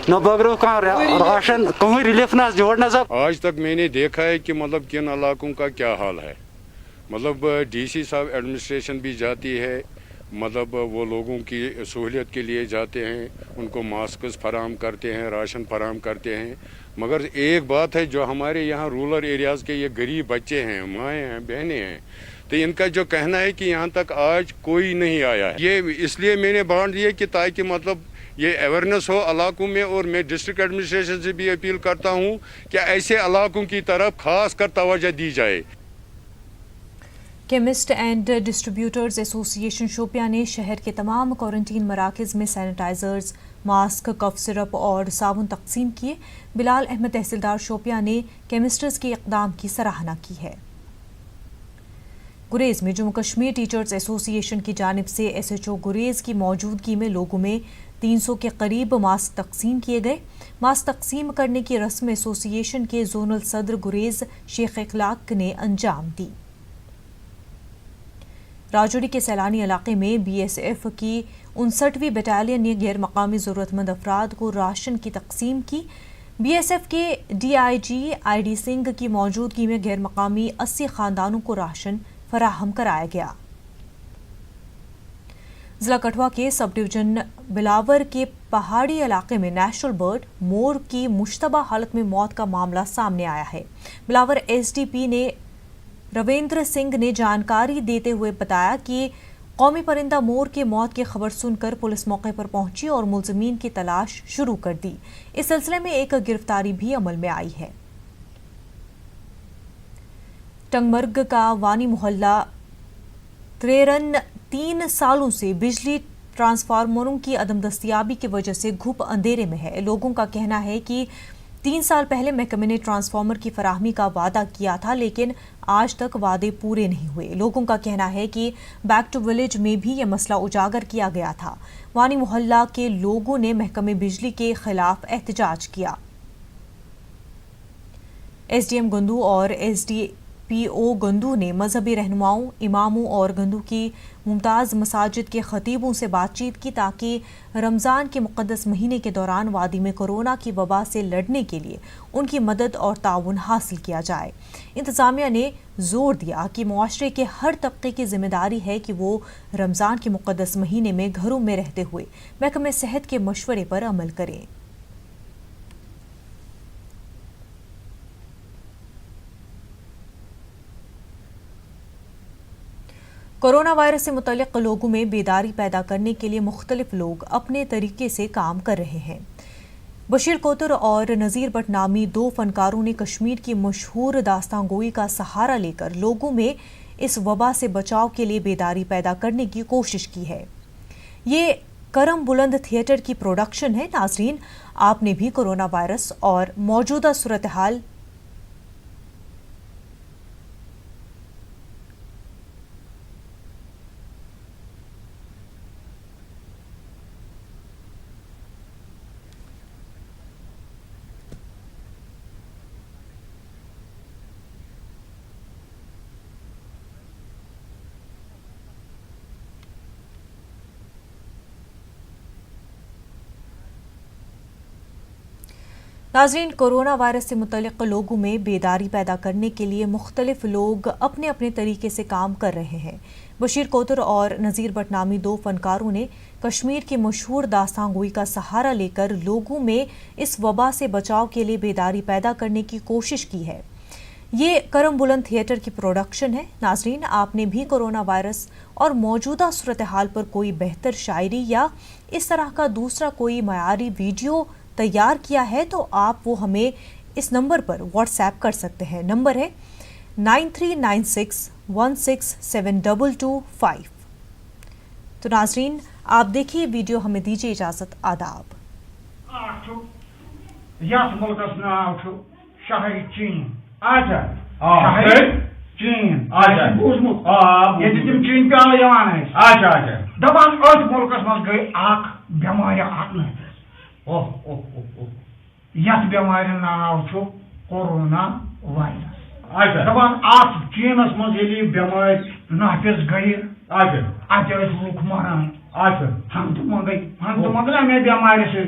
S4: न बगरो कहाँ राशन कहीं रिलीफ ना जोड़ना सब।
S7: आज तक मैंने देखा है कि मतलब किन इलाकों का क्या हाल है। मतलब डीसी साहब एडमिनिस्ट्रेशन भी जाती है, मतलब वो लोगों की सहूलियत के लिए जाते हैं, उनको मास्क फराहम करते हैं, राशन फराहम करते हैं। मगर एक बात है जो हमारे यहाँ रूरल एरियाज़ के ये गरीब बच्चे हैं, माएँ हैं, बहनें हैं, तो इनका जो कहना है कि यहाँ तक आज कोई नहीं आया है। ये इसलिए मैंने बांट दिए कि ताकि मतलब ये अवेयरनेस हो इलाकों में। और मैं डिस्ट्रिक्ट एडमिनिस्ट्रेशन से भी अपील करता हूँ कि ऐसे इलाकों की तरफ खास कर तवज्जो दी जाए।
S1: Chemist and distributors association Shopian ने शहर के तमाम क्वारंटीन मराकज़ में सैनिटाइजर्स, मास्क, कफ सिरप और साबुन तकसीम किए। बिलाल अहमद तहसीलदार शोपिया ने केमिस्ट्स के इक़दाम की सराहना की है। गुरेज में जम्मू कश्मीर टीचर्स एसोसिएशन की जानिब से SHO गुरेज की मौजूदगी में लोगों में 300 के करीब मास्क तकसीम किए गए। मास्क तकसीम करने की रस्म एसोसिएशन के जोनल सदर गुरेज शेख इखलाक ने अंजाम दी। राजौरी के सैलानी इलाके में BSF की 59वीं बटालियन ने गैर मकामी ज़रूरतमंद अफराद को राशन की तकसीम की। BSF के DIG ID सिंह की मौजूदगी में गैर मकामी 80 खानदानों को राशन फराहम कराया गया। जिला कठुआ के सब डिवीजन बिलावर के पहाड़ी इलाके में नेशनल बर्ड मोर की मुश्तबा हालत में मौत का मामला सामने आया है। बिलावर SDP ने रविंद्र सिंह ने जानकारी देते हुए बताया कि कौमी परिंदा मोर के मौत की खबर सुनकर पुलिस मौके पर पहुंची और मुलजिमीन की तलाश शुरू कर दी। इस सिलसिले में एक गिरफ्तारी भी अमल में आई है। टंगमर्ग का वानी मोहल्ला त्रेरन 3 सालों से बिजली ट्रांसफार्मरों की अदम दस्तियाबी की वजह से घुप अंधेरे में है। लोगों का कहना है कि 3 साल पहले महकमे ने ट्रांसफार्मर की फराहमी का वादा किया था, लेकिन आज तक वादे पूरे नहीं हुए। लोगों का कहना है कि बैक टू विलेज में भी यह मसला उजागर किया गया था। वानी मोहल्ला के लोगों ने महकमे बिजली के खिलाफ एहतजाज किया। SDM गंदू और SDPO गंदू ने मजहबी रहनुमाओं, इमामों और गंदू की मुमताज़ मसाजिद के खतीबों से बातचीत की ताकि रमज़ान के मुक़द्दस महीने के दौरान वादी में कोरोना की वबा से लड़ने के लिए उनकी मदद और ताउन हासिल किया जाए। इंतज़ामिया ने जोर दिया कि मुआशरे के हर तबके की जिम्मेदारी है कि वो रमज़ान के मुक़द्दस महीने में घरों में रहते हुए महकमे सेहत के मशवरे पर अमल करें। कोरोना वायरस से मुतल्लिक़ लोगों में बेदारी पैदा करने के लिए मुख्तलिफ लोग अपने तरीके से काम कर रहे हैं। बशीर कोतर और नज़ीर भट्ट नामी 2 फनकारों ने कश्मीर की मशहूर दास्तान गोई का सहारा लेकर लोगों में इस वबा से बचाव के लिए बेदारी पैदा करने की कोशिश की है। ये करम बुलंद थिएटर की प्रोडक्शन है। नाजरीन, आपने भी कोरोना वायरस और मौजूदा सूरत हाल नाज़रीन, कोरोना वायरस से मुतल्लिक़ लोगों में बेदारी पैदा करने के लिए मुख्तलिफ लोग अपने अपने तरीके से काम कर रहे हैं। बशीर कोतर और नज़ीर भट्ट नामी 2 फनकारों ने कश्मीर की मशहूर दास्तान गोई का सहारा लेकर लोगों में इस वबा से बचाव के लिए बेदारी पैदा करने की कोशिश की है। ये करम बुलंद थिएटर की प्रोडक्शन है। नाज़रीन, आपने भी कोरोना वायरस और मौजूदा सूरत हाल पर कोई बेहतर शायरी या इस तरह का दूसरा कोई मयारी वीडियो तैयार किया है तो आप वो हमें इस नंबर पर व्हाट्सएप कर सकते हैं। नंबर है 9396167225। तो नाजरीन, आप देखिए वीडियो, हमें दीजिए इजाजत। आदाब।
S9: यथ बेमारी नाव कोरोना वायरस। दपान अत चीनस मज बेमारी नाफिज गई अत लूक मरान हम तो मंगल अमे बेमारी से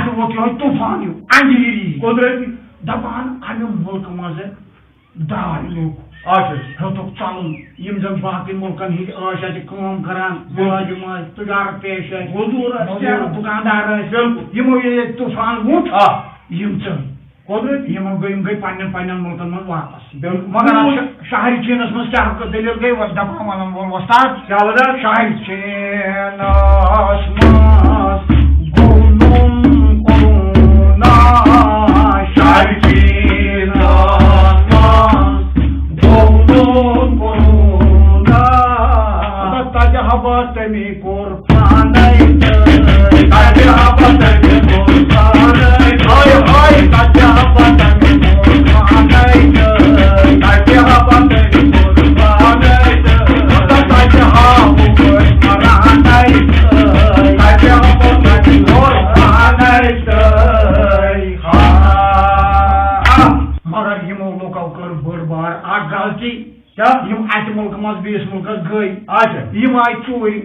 S9: वोत यो तूफान अंजली कुदरती दपान अमे मुल्क मज दार लूक हेतुक चलन यम जन बाकी मुल्कन हिंद काम करान तजारत पेश दुकानदार यमो ये तूफान वुट यम चल यम गई पन्न मुल्कन मज वापस मगर शहरी चीनस मज क्या दलील गई दपा वन वोल वस्ताद शहरी चीनस मज गोनुम कोरोना शहरी तमी कोर मगर यमो लोको कर बड़ बार आ गलती यम अत मुल्क मज बीस मुल्क गई यम आय चोरी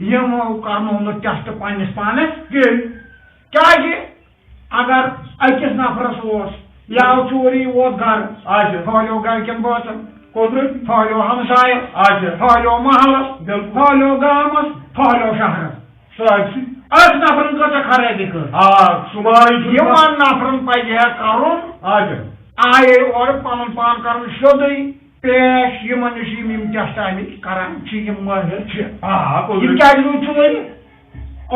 S9: यम करनो टेस्ट पन्निस पानस क्या अगर अकिस नफरस याव चोरी वोत घर फालो घर कन बातन फालो हमसाय फालो महलस फालो गामस फालो शहरस नफरन कत खराबी कर नफरन पे करुन आए और पन पान कर सोदई पेश यमन निश टेस्ट आमिक करान माहिर क्या चोरी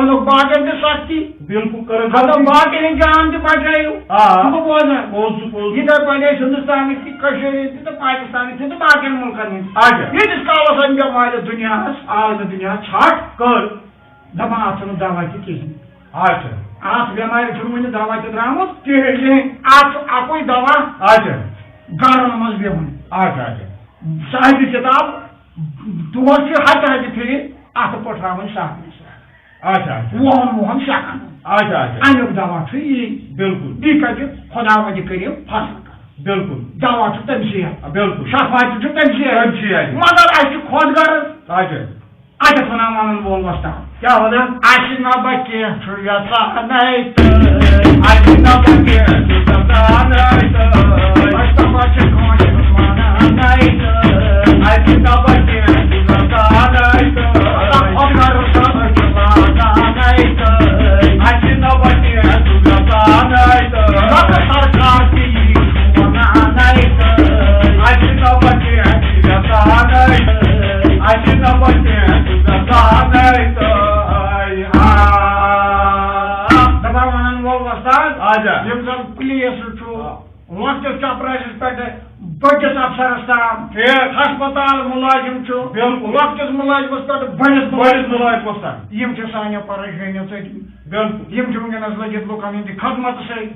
S9: ओनुक बाकन सख्ती बिल्कुल बाकी जान बचायू इधर पे हिंदुस्तान की पाकिस्तान तो बाकी मुल्कन यीस कालस बेमार दुनिया आव दुनिया छट कर दपा अत दवा कहें अत बेमार वन दवा द्रामुत कहें अकुई दवा गरन मज बेहन साहिब किताब दोस हत हत फिर अत पठावन साहब वोहन शकन अमुक दवा बिल्कुल यह कत खुदा वजह करो फसल बिल्कुल दवा तम बिल्कुल शफा तम मगर खुद गर्ज अत वन वोल वस्ता क्या वन सरकार न बचे दबा वन वोल वस्ताद यम जन पुलिस लक्स चपरस पे बड़स अफसरस तम हस्पताल मुलाजिम लक्स मुलाजिमस पे बड़स मुलाजिमस तम सान परेशानियों सम वनस लगित लुकन हंद खदमत सहित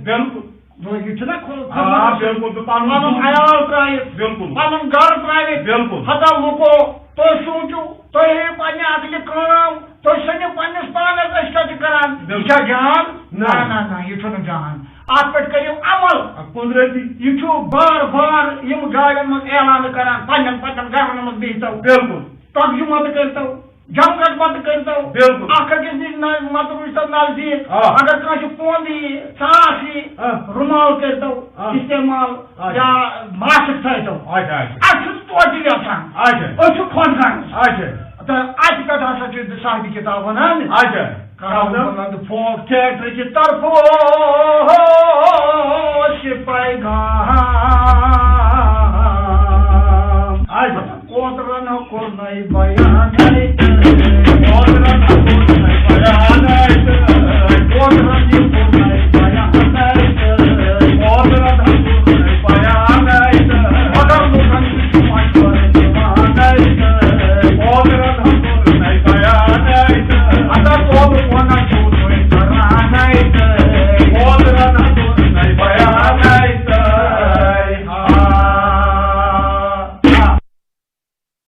S9: पन अयाल त्रित पन गर त्रित हता लुको तुम सोचो तुम पे अकल काम तुम सनो पन्नस पानस करान यह जान ना ना ना यह जान अत पे करो अमल कुदरती यह बार बार यम गाड़ियों मज ऐलान करान पन्न पन्न गरन मज बिहतो बिल्कुल तर्जुमत करतो जमगट मत करतो अकिस नश मत रुजतो नजदीक अगर कह पोंद यी सास यी रुमाल करतो इस्तेमाल या मास्क थो तोत यहान खोदगान तो अत पे हसा साहिब किताब वन फोक थिएटर की तरफ पैगाम ओतरन कोर नई बयान